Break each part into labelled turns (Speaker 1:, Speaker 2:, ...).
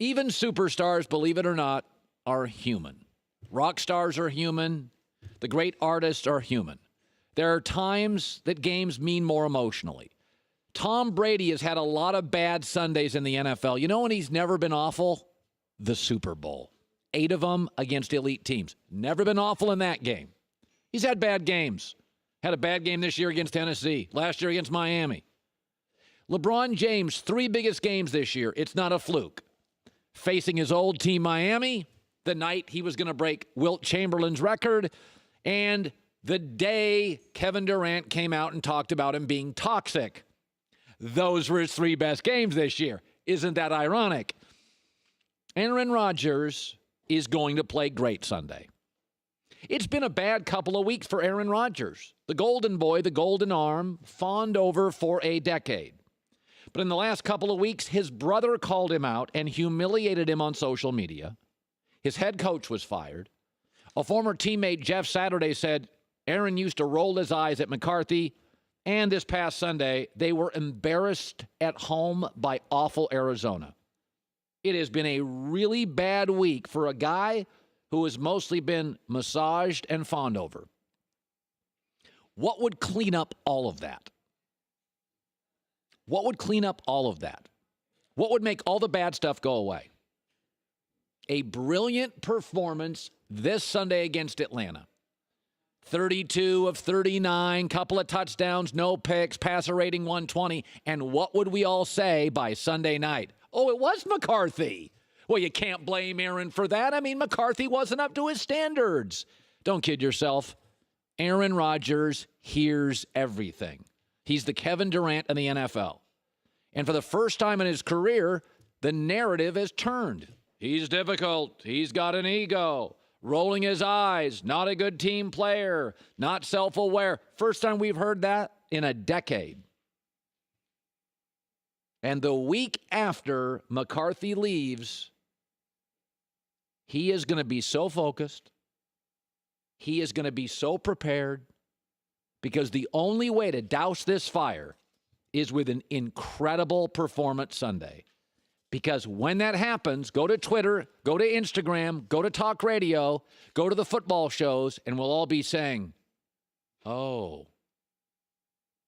Speaker 1: Even superstars, believe it or not, are human. Rock stars are human. The great artists are human. There are times that games mean more emotionally. Tom Brady has had a lot of bad Sundays in the NFL. You know when he's never been awful? The Super Bowl. 8 of them against elite teams. Never been awful in that game. He's had bad games. Had a bad game this year against Tennessee. Last year against Miami. LeBron James, 3 biggest games this year. It's not a fluke. Facing his old team, Miami, the night he was going to break Wilt Chamberlain's record, and the day Kevin Durant came out and talked about him being toxic. Those were his 3 best games this year. Isn't that ironic? Aaron Rodgers is going to play great Sunday. It's been a bad couple of weeks for Aaron Rodgers. The golden boy, the golden arm, fawned over for a decade. But in the last couple of weeks, his brother called him out and humiliated him on social media. His head coach was fired. A former teammate, Jeff Saturday, said Aaron used to roll his eyes at McCarthy. And this past Sunday, they were embarrassed at home by awful Arizona. It has been a really bad week for a guy who has mostly been massaged and fawned over. What would clean up all of that? What would clean up all of that? What would make all the bad stuff go away? A brilliant performance this Sunday against Atlanta. 32 of 39, couple of touchdowns, no picks, passer rating 120. And what would we all say by Sunday night? Oh, it was McCarthy. Well, you can't blame Aaron for that. I mean, McCarthy wasn't up to his standards. Don't kid yourself. Aaron Rodgers hears everything. He's the Kevin Durant of the NFL. And for the first time in his career, the narrative has turned. He's difficult. He's got an ego. Rolling his eyes. Not a good team player. Not self-aware. First time we've heard that in a decade. And the week after McCarthy leaves, he is going to be so focused. He is going to be so prepared. Because the only way to douse this fire is with an incredible performance Sunday. Because when that happens, go to Twitter, go to Instagram, go to talk radio, go to the football shows, and we'll all be saying, well,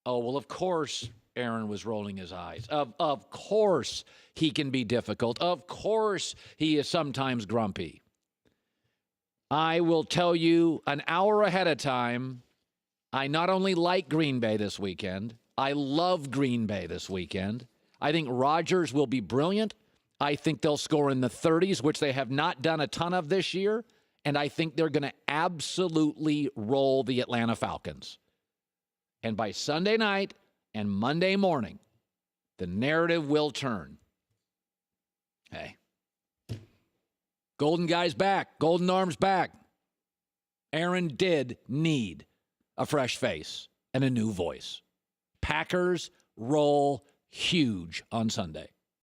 Speaker 1: of course Aaron was rolling his eyes. Of course he can be difficult. Of course he is sometimes grumpy. I will tell you an hour ahead of time, I not only like Green Bay this weekend, I love Green Bay this weekend. I think Rodgers will be brilliant. I think they'll score in the 30s, which they have not done a ton of this year. And I think they're going to absolutely roll the Atlanta Falcons. And by Sunday night and Monday morning, the narrative will turn. Hey, golden guy's back. Golden arm's back. Aaron did need a fresh face and a new voice. Packers roll huge on Sunday.